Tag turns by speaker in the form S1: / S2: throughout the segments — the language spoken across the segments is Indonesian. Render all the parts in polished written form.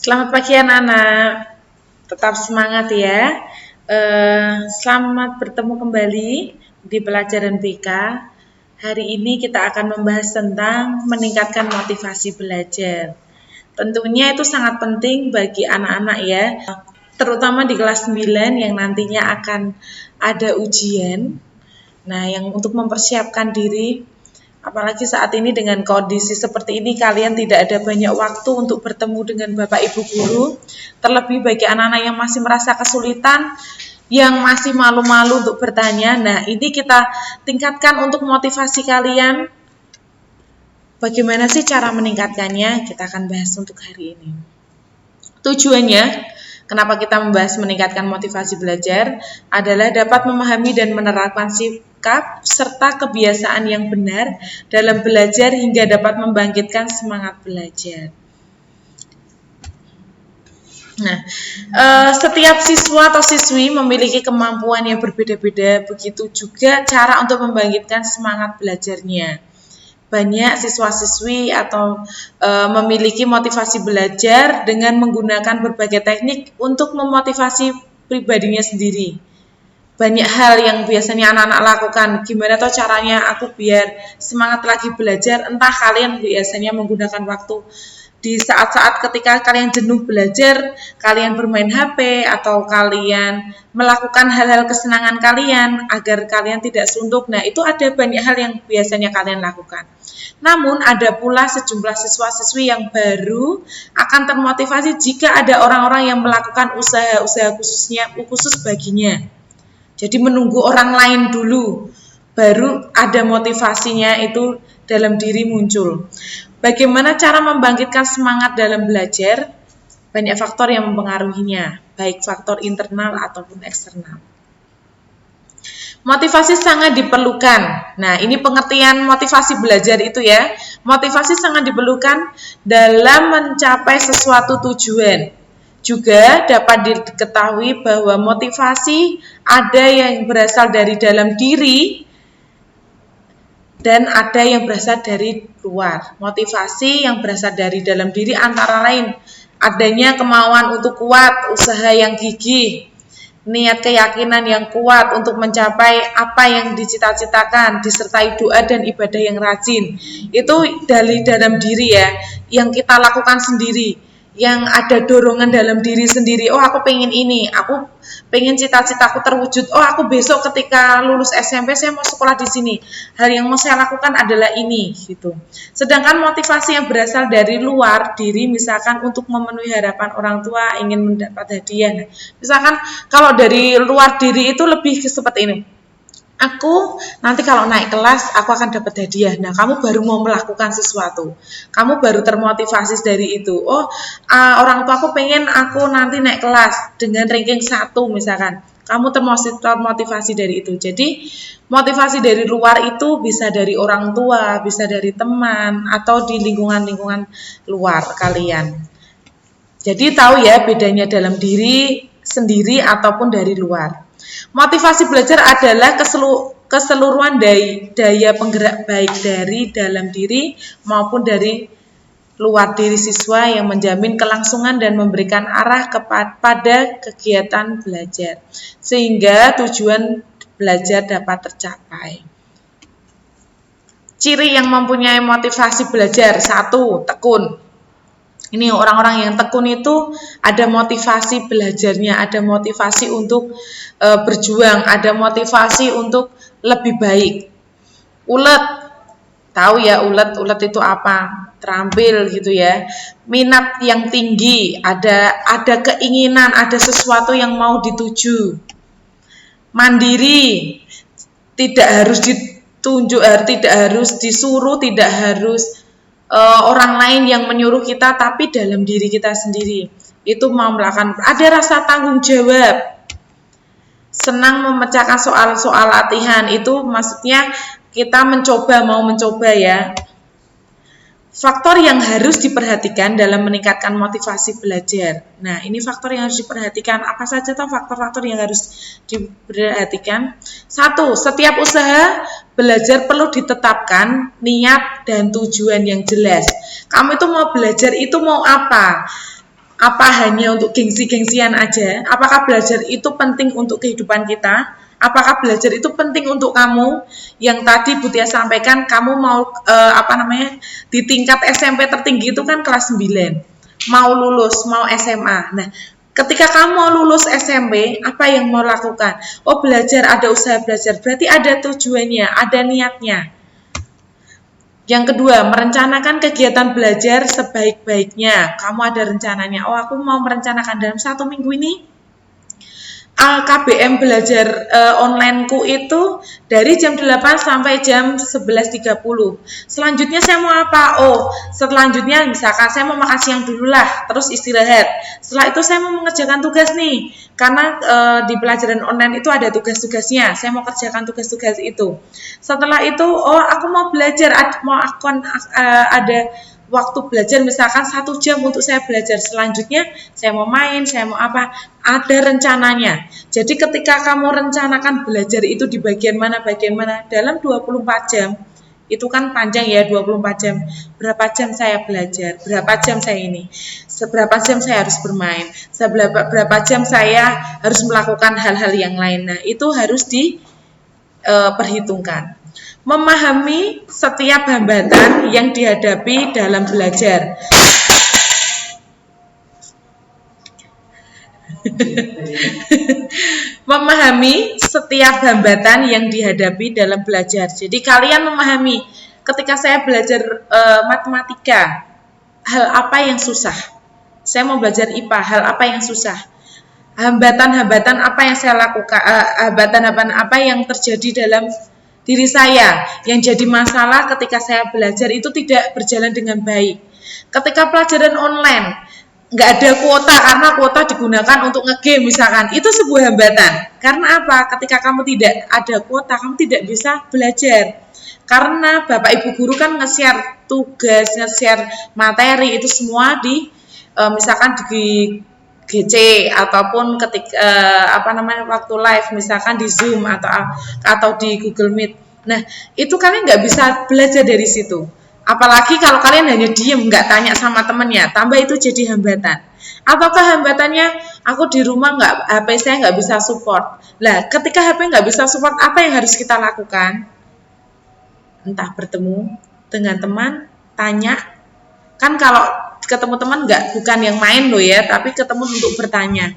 S1: Selamat pagi anak-anak, tetap semangat ya. Selamat bertemu kembali di pelajaran BK. Hari ini kita akan membahas tentang meningkatkan motivasi belajar. Tentunya itu sangat penting bagi anak-anak ya, terutama di kelas 9 yang nantinya akan ada ujian. Nah, yang untuk mempersiapkan diri, apalagi saat ini dengan kondisi seperti ini, kalian tidak ada banyak waktu untuk bertemu dengan Bapak Ibu guru. Terlebih bagi anak-anak yang masih merasa kesulitan, yang masih malu-malu untuk bertanya. Nah, ini kita tingkatkan untuk motivasi kalian. Bagaimana sih cara meningkatkannya? Kita akan bahas untuk hari ini. Tujuannya, kenapa kita membahas meningkatkan motivasi belajar, adalah dapat memahami dan menerapkan sikap serta kebiasaan yang benar dalam belajar hingga dapat membangkitkan semangat belajar. Nah, setiap siswa atau siswi memiliki kemampuan yang berbeda-beda, begitu juga cara untuk membangkitkan semangat belajarnya. Banyak siswa-siswi atau memiliki motivasi belajar dengan menggunakan berbagai teknik untuk memotivasi pribadinya sendiri. Banyak hal yang biasanya anak-anak lakukan. Gimana tuh caranya aku biar semangat lagi belajar? Entah kalian biasanya menggunakan waktu di saat-saat ketika kalian jenuh belajar, kalian bermain HP, atau kalian melakukan hal-hal kesenangan kalian agar kalian tidak suntuk. Nah, itu ada banyak hal yang biasanya kalian lakukan. Namun, ada pula sejumlah siswa-siswi yang baru akan termotivasi jika ada orang-orang yang melakukan usaha-usaha khusus baginya. Jadi menunggu orang lain dulu, baru ada motivasinya itu dalam diri muncul. Bagaimana cara membangkitkan semangat dalam belajar? Banyak faktor yang mempengaruhinya, baik faktor internal ataupun eksternal. Motivasi sangat diperlukan. Nah, ini pengertian motivasi belajar itu ya. Motivasi sangat diperlukan dalam mencapai sesuatu tujuan. Juga dapat diketahui bahwa motivasi ada yang berasal dari dalam diri dan ada yang berasal dari luar. Motivasi yang berasal dari dalam diri antara lain adanya kemauan untuk kuat, usaha yang gigih, niat keyakinan yang kuat untuk mencapai apa yang dicita-citakan, disertai doa dan ibadah yang rajin. Itu dari dalam diri ya, yang kita lakukan sendiri, yang ada dorongan dalam diri sendiri. Oh, aku pengen ini, aku pengen cita-citaku terwujud. Oh, aku besok ketika lulus SMP saya mau sekolah di sini. Hal yang mau saya lakukan adalah ini, gitu. Sedangkan motivasi yang berasal dari luar diri, misalkan untuk memenuhi harapan orang tua, ingin mendapat hadiah. Nah, misalkan kalau dari luar diri itu lebih seperti ini. Aku nanti kalau naik kelas, aku akan dapat hadiah. Nah, kamu baru mau melakukan sesuatu. Kamu baru termotivasi dari itu. Oh, orang tua aku pengen aku nanti naik kelas dengan ranking 1 misalkan. Kamu termotivasi dari itu. Jadi, motivasi dari luar itu bisa dari orang tua, bisa dari teman, atau di lingkungan-lingkungan luar kalian. Jadi, tahu ya bedanya dalam diri sendiri ataupun dari luar. Motivasi belajar adalah keseluruhan daya penggerak baik dari dalam diri maupun dari luar diri siswa yang menjamin kelangsungan dan memberikan arah kepada kegiatan belajar, sehingga tujuan belajar dapat tercapai. Ciri yang mempunyai motivasi belajar: 1. Tekun. Ini orang-orang yang tekun itu ada motivasi belajarnya, ada motivasi untuk berjuang, ada motivasi untuk lebih baik. Ulet, tahu ya ulet itu apa? Terampil gitu ya. Minat yang tinggi, ada keinginan, ada sesuatu yang mau dituju. Mandiri, tidak harus ditunjuk, tidak harus disuruh, tidak harus orang lain yang menyuruh kita, tapi dalam diri kita sendiri itu mau melakukan. Ada rasa tanggung jawab, senang memecahkan soal-soal latihan. Itu maksudnya kita mau mencoba ya. Faktor yang harus diperhatikan dalam meningkatkan motivasi belajar. Nah, ini faktor yang harus diperhatikan. Apa saja tuh faktor-faktor yang harus diperhatikan? 1. Setiap usaha belajar perlu ditetapkan niat dan tujuan yang jelas. Kamu itu mau belajar itu mau apa? Apa hanya untuk gengsi-gengsian aja? Apakah belajar itu penting untuk kehidupan kita? Apakah belajar itu penting untuk kamu? Yang tadi Butia sampaikan, kamu mau di tingkat SMP tertinggi itu kan kelas 9. Mau lulus, mau SMA. Nah, ketika kamu mau lulus SMP, apa yang mau lakukan? Oh, belajar, ada usaha belajar. Berarti ada tujuannya, ada niatnya. Yang kedua, merencanakan kegiatan belajar sebaik-baiknya. Kamu ada rencananya. Oh, aku mau merencanakan dalam 1 minggu ini KBM belajar onlineku itu dari jam 8 sampai jam 11.30. Selanjutnya saya mau apa? Oh, selanjutnya misalkan saya mau makan siang dulu lah, terus istirahat. Setelah itu saya mau mengerjakan tugas nih, karena di pelajaran online itu ada tugas-tugasnya. Saya mau kerjakan tugas-tugas itu. Setelah itu, oh aku mau belajar, ada waktu belajar misalkan 1 jam untuk saya belajar. Selanjutnya saya mau main, saya mau apa, ada rencananya. Jadi ketika kamu rencanakan belajar itu di bagian mana dalam 24 jam, itu kan panjang ya 24 jam. Berapa jam saya belajar, berapa jam saya ini, seberapa jam saya harus bermain, berapa jam saya harus melakukan hal-hal yang lain. Nah, itu harus diperhitungkan. Memahami setiap hambatan yang dihadapi dalam belajar. Memahami setiap hambatan yang dihadapi dalam belajar. Jadi kalian memahami, ketika saya belajar matematika, hal apa yang susah? Saya mau belajar IPA, hal apa yang susah? Hambatan-hambatan apa yang saya lakukan? Hambatan-hambatan apa yang terjadi dalam diri saya yang jadi masalah ketika saya belajar itu tidak berjalan dengan baik. Ketika pelajaran online nggak ada kuota karena kuota digunakan untuk ngegame misalkan, itu sebuah hambatan. Karena apa? Ketika kamu tidak ada kuota, kamu tidak bisa belajar. Karena Bapak Ibu guru kan nge-share tugas, nge-share materi itu semua di misalkan di GC ataupun waktu live misalkan di Zoom atau di Google Meet. Nah, itu kalian nggak bisa belajar dari situ. Apalagi kalau kalian hanya diem, nggak tanya sama temennya, tambah itu jadi hambatan. Ataukah hambatannya aku di rumah HP saya nggak bisa support. Lah, ketika HP nggak bisa support, apa yang harus kita lakukan? Entah bertemu dengan teman, tanya. Kan kalau ketemu teman bukan yang main loh ya, tapi ketemu untuk bertanya.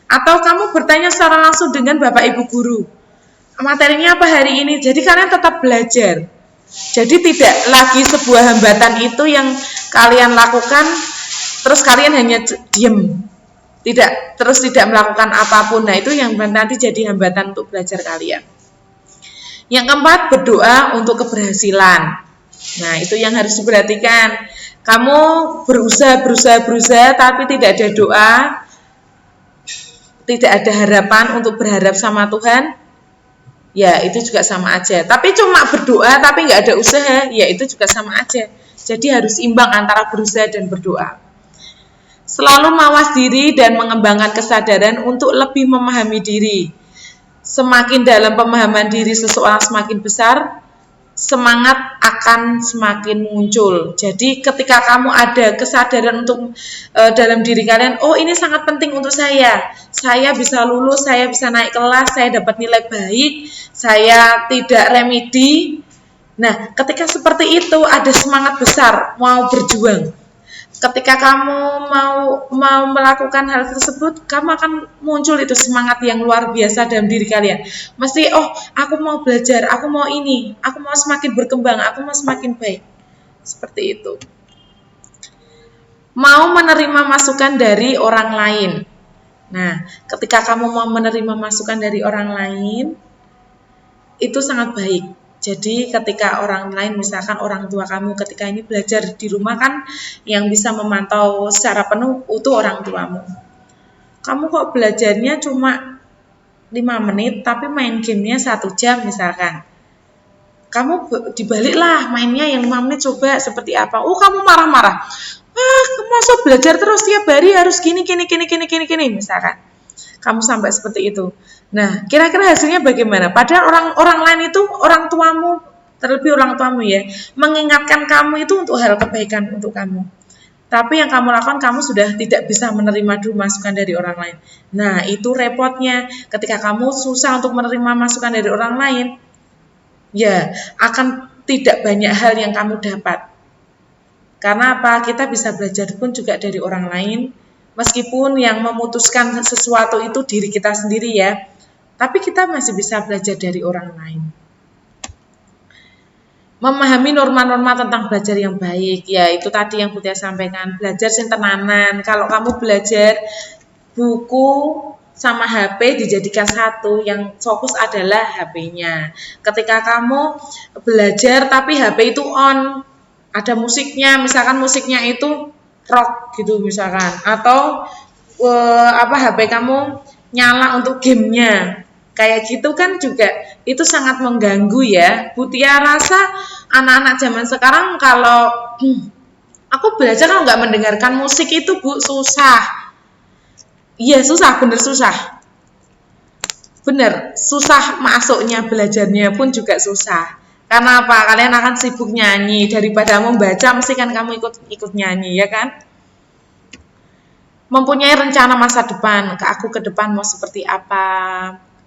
S1: Atau kamu bertanya secara langsung dengan Bapak Ibu guru. Materinya apa hari ini? Jadi kalian tetap belajar. Jadi tidak lagi sebuah hambatan itu yang kalian lakukan, terus kalian hanya diem. Terus tidak melakukan apapun. Nah, itu yang nanti jadi hambatan untuk belajar kalian. Yang keempat, berdoa untuk keberhasilan. Nah, itu yang harus diperhatikan. Kamu berusaha, tapi tidak ada doa, tidak ada harapan untuk berharap sama Tuhan, ya itu juga sama aja. Tapi cuma berdoa, tapi nggak ada usaha, ya itu juga sama aja. Jadi harus imbang antara berusaha dan berdoa. Selalu mawas diri dan mengembangkan kesadaran untuk lebih memahami diri. Semakin dalam pemahaman diri seseorang semakin besar, semangat akan semakin muncul. Jadi ketika kamu ada kesadaran untuk dalam diri kalian, oh ini sangat penting untuk saya bisa lulus, saya bisa naik kelas, saya dapat nilai baik, saya tidak remedi. Nah, ketika seperti itu ada semangat besar mau berjuang. Ketika kamu mau melakukan hal tersebut, kamu akan muncul itu semangat yang luar biasa dalam diri kalian. Mesti, oh aku mau belajar, aku mau ini, aku mau semakin berkembang, aku mau semakin baik. Seperti itu. Mau menerima masukan dari orang lain. Nah, ketika kamu mau menerima masukan dari orang lain, itu sangat baik. Jadi ketika orang lain, misalkan orang tua kamu ketika ini belajar di rumah kan, yang bisa memantau secara penuh itu orang tuamu. Kamu kok belajarnya cuma 5 menit tapi main gamenya 1 jam misalkan. Kamu dibaliklah mainnya yang 5 menit coba seperti apa. Oh kamu marah-marah. Kamu masuk belajar terus tiap hari harus gini misalkan. Kamu sampai seperti itu. Nah, kira-kira hasilnya bagaimana? Padahal orang lain itu orang tuamu, terlebih orang tuamu ya, mengingatkan kamu itu untuk hal kebaikan untuk kamu. Tapi yang kamu lakukan, kamu sudah tidak bisa menerima dulu masukan dari orang lain. Nah, itu repotnya. Ketika kamu susah untuk menerima masukan dari orang lain, ya akan tidak banyak hal yang kamu dapat. Karena apa? Kita bisa belajar pun juga dari orang lain, meskipun yang memutuskan sesuatu itu diri kita sendiri ya. Tapi kita masih bisa belajar dari orang lain. Memahami norma-norma tentang belajar yang baik, ya itu tadi yang Butia sampaikan, belajar sing tenanan. Kalau kamu belajar buku sama HP dijadikan satu, yang fokus adalah HP-nya. Ketika kamu belajar tapi HP itu on, ada musiknya, misalkan musiknya itu rock gitu misalkan, atau HP kamu nyala untuk gamenya. Kayak gitu kan juga itu sangat mengganggu ya. Butia rasa anak-anak zaman sekarang kalau aku belajar kalau nggak mendengarkan musik itu Bu susah. Iya susah, bener susah. Bener, susah masuknya, belajarnya pun juga susah. Karena apa? Kalian akan sibuk nyanyi daripada membaca, mesti kan kamu ikut nyanyi ya kan? Mempunyai rencana masa depan, aku ke depan mau seperti apa?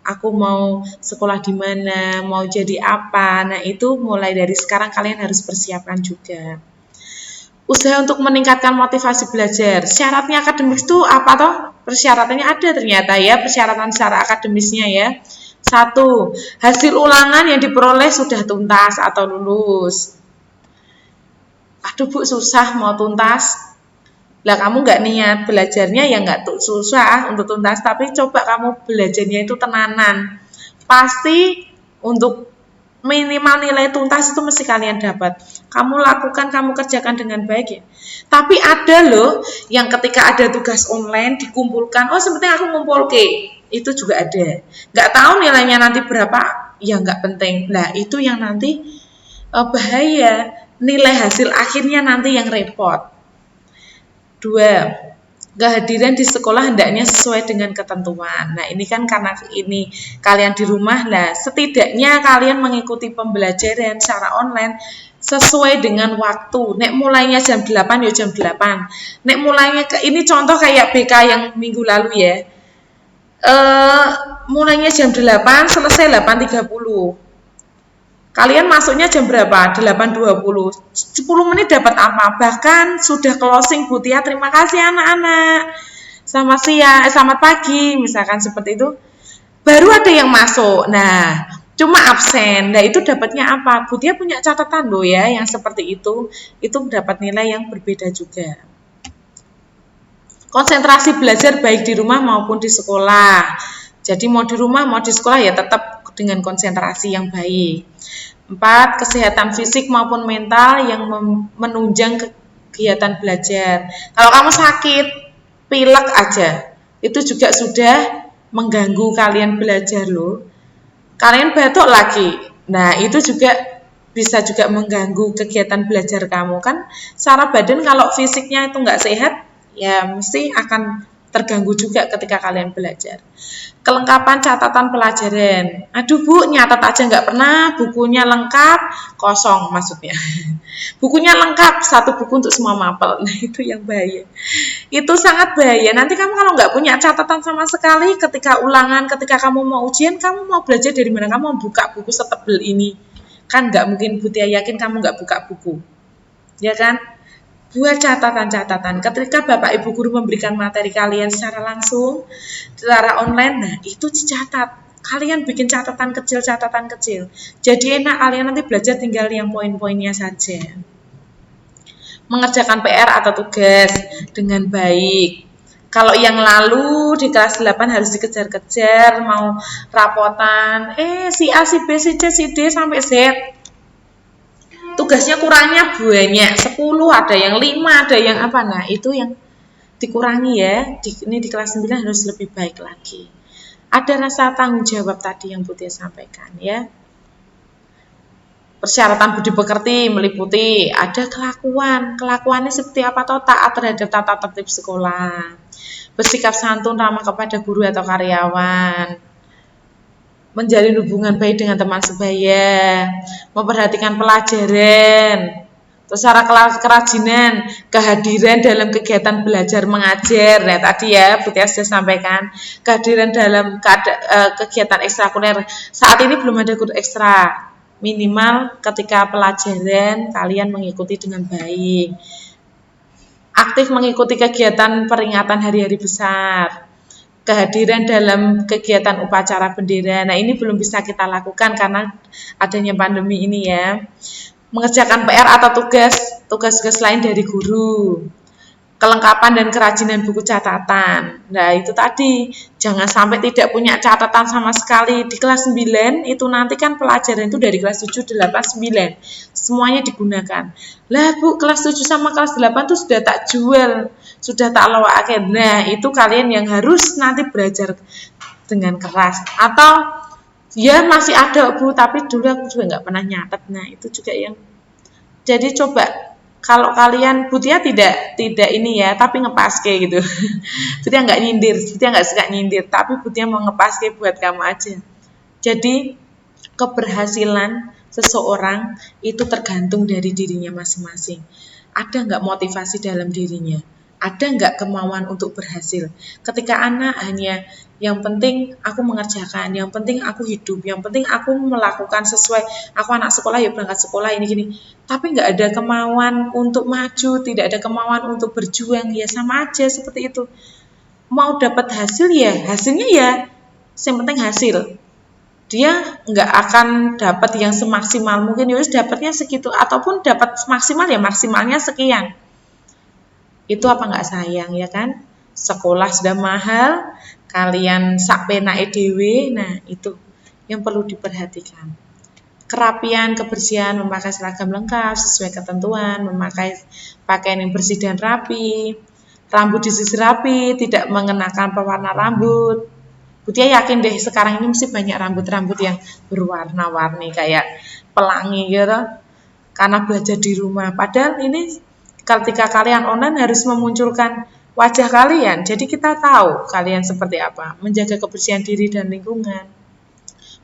S1: Aku mau sekolah di mana, mau jadi apa. Nah, itu mulai dari sekarang kalian harus persiapkan juga. Usaha untuk meningkatkan motivasi belajar. Syaratnya akademis itu apa toh? Persyaratannya ada ternyata ya, persyaratan secara akademisnya ya. 1. Hasil ulangan yang diperoleh sudah tuntas atau lulus. Aduh Bu, susah mau tuntas. Lah kamu nggak niat belajarnya ya nggak susah untuk tuntas, tapi coba kamu belajarnya itu tenanan. Pasti untuk minimal nilai tuntas itu mesti kalian dapat. Kamu lakukan, kamu kerjakan dengan baik ya. Tapi ada loh yang ketika ada tugas online dikumpulkan, oh seperti aku ngumpul ke, itu juga ada. Nggak tahu nilainya nanti berapa, ya nggak penting. Nah itu yang nanti bahaya, nilai hasil akhirnya nanti yang repot. 2. Kehadiran di sekolah hendaknya sesuai dengan ketentuan. Nah, ini kan karena ini kalian di rumah, lah setidaknya kalian mengikuti pembelajaran secara online sesuai dengan waktu. Nek mulainya jam 8 ya jam 8. Nek mulainya ini contoh kayak BK yang minggu lalu ya. Mulainya jam 8, selesai 8.30. Kalian masuknya jam berapa? 8.20. 10 menit dapat apa? Bahkan sudah closing Butia, terima kasih anak-anak. Selamat siang, selamat pagi, misalkan seperti itu. Baru ada yang masuk. Nah, cuma absen. Nah, itu dapatnya apa? Butia punya catatan loh ya, yang seperti itu. Itu dapat nilai yang berbeda juga. Konsentrasi belajar baik di rumah maupun di sekolah. Jadi mau di rumah, mau di sekolah ya tetap dengan konsentrasi yang baik. 4. Kesehatan fisik maupun mental yang menunjang kegiatan belajar. Kalau kamu sakit, pilek aja, itu juga sudah mengganggu kalian belajar loh. Kalian batuk lagi, nah itu juga bisa juga mengganggu kegiatan belajar kamu kan. Secara badan kalau fisiknya itu nggak sehat, ya mesti akan terganggu juga ketika kalian belajar. Kelengkapan catatan pelajaran. Aduh Bu, nyatat aja nggak pernah, bukunya lengkap, kosong maksudnya. Bukunya lengkap, satu buku untuk semua mapel. Nah itu yang bahaya. Itu sangat bahaya. Nanti kamu kalau nggak punya catatan sama sekali, ketika ulangan, ketika kamu mau ujian, kamu mau belajar dari mana? Kamu mau buka buku setebel ini. Kan nggak mungkin, Butia yakin kamu nggak buka buku. Ya kan? Buat catatan-catatan. Ketika Bapak Ibu Guru memberikan materi kalian secara langsung, secara online, nah itu dicatat. Kalian bikin catatan kecil. Jadi enak, kalian nanti belajar tinggal yang poin-poinnya saja. Mengerjakan PR atau tugas dengan baik. Kalau yang lalu di kelas 8 harus dikejar-kejar, mau rapotan, si A, si B, si C, si D, sampai Z. Tugasnya kurangnya banyak, 10, ada yang 5, ada yang apa. Nah, itu yang dikurangi ya. Ini di kelas 9 harus lebih baik lagi. Ada rasa tanggung jawab tadi yang Butia sampaikan ya. Persyaratan budi pekerti meliputi ada kelakuan. Kelakuannya seperti apa toh? Taat terhadap tata tertib sekolah. Bersikap santun ramah kepada guru atau karyawan. Menjalin hubungan baik dengan teman sebaya, memperhatikan pelajaran, Terus cara kerajinan, kehadiran dalam kegiatan belajar mengajar. Nah, tadi ya Butia sudah sampaikan, kehadiran dalam kegiatan ekstrakurikuler. Saat ini belum ada guru ekstra. Minimal ketika pelajaran kalian mengikuti dengan baik. Aktif mengikuti kegiatan peringatan hari-hari besar. Kehadiran dalam kegiatan upacara bendera. Nah, ini belum bisa kita lakukan karena adanya pandemi ini ya. Mengerjakan PR atau tugas-tugas lain dari guru. Kelengkapan dan kerajinan buku catatan. Nah, itu tadi, jangan sampai tidak punya catatan sama sekali. Di kelas 9 itu nanti kan pelajaran itu dari kelas 7, 8, 9. Semuanya digunakan. Lah Bu, kelas 7 sama kelas 8 itu sudah tak jual, sudah tak lawakake. Nah, itu kalian yang harus nanti belajar dengan keras. Atau ya masih ada Bu, tapi dulu aku juga nggak pernah nyatet. Nah, itu juga yang jadi coba kalau kalian Butia tidak ini ya, tapi ngepaske gitu. Butia nggak nyindir, Butia nggak suka nyindir, tapi Butia mau ngepaske buat kamu aja. Jadi keberhasilan seseorang itu tergantung dari dirinya masing-masing. Ada nggak motivasi dalam dirinya? Ada nggak kemauan untuk berhasil? Ketika anak hanya yang penting aku mengerjakan, yang penting aku hidup, yang penting aku melakukan sesuai, aku anak sekolah ya berangkat sekolah ini gini, tapi nggak ada kemauan untuk maju, tidak ada kemauan untuk berjuang, ya sama aja seperti itu. Mau dapat hasil ya, hasilnya ya, yang penting hasil. Dia nggak akan dapat yang semaksimal mungkin, ya dapatnya segitu, ataupun dapat maksimal ya maksimalnya sekian. Itu apa nggak sayang ya kan? Sekolah sudah mahal, kalian sak penake dhewe, nah itu yang perlu diperhatikan. Kerapian, kebersihan, memakai seragam lengkap sesuai ketentuan, memakai pakaian yang bersih dan rapi, rambut disisir rapi, tidak mengenakan pewarna rambut. Butia yakin deh sekarang ini mesti banyak rambut-rambut yang berwarna-warni kayak pelangi gitu, karena belajar di rumah. Padahal ini ketika kalian online harus memunculkan wajah kalian, jadi kita tahu kalian seperti apa, menjaga kebersihan diri dan lingkungan.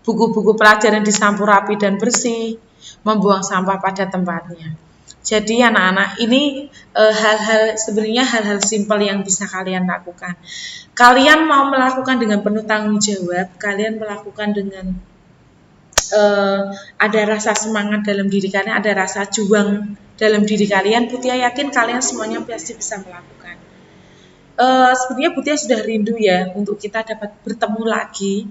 S1: Buku-buku pelajaran disampur rapi dan bersih, membuang sampah pada tempatnya. Jadi anak-anak ini hal-hal sebenarnya hal-hal simpel yang bisa kalian lakukan. Kalian mau melakukan dengan penuh tanggung jawab, kalian melakukan dengan ada rasa semangat dalam diri kalian, ada rasa juang dalam diri kalian. Butia yakin kalian semuanya pasti bisa melakukan. Sepertinya Butia sudah rindu ya untuk kita dapat bertemu lagi,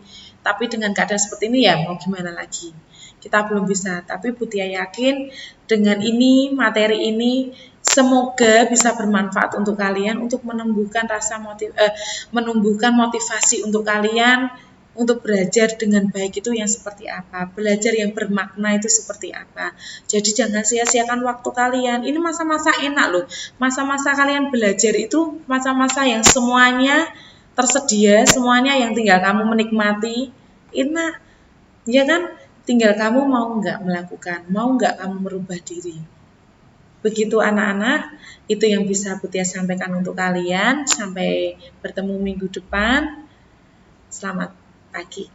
S1: tapi dengan keadaan seperti ini ya mau gimana lagi, kita belum bisa. Tapi Butia yakin dengan ini, materi ini semoga bisa bermanfaat untuk kalian, untuk menumbuhkan menumbuhkan motivasi untuk kalian untuk belajar dengan baik itu yang seperti apa, belajar yang bermakna itu seperti apa. Jadi jangan sia-siakan waktu kalian. Ini masa-masa enak loh. Masa-masa kalian belajar itu masa-masa yang semuanya tersedia, semuanya yang tinggal kamu menikmati. Enak, ya kan? Tinggal kamu mau nggak melakukan, mau nggak kamu merubah diri. Begitu anak-anak, itu yang bisa Butia sampaikan untuk kalian. Sampai bertemu minggu depan. Selamat pagi.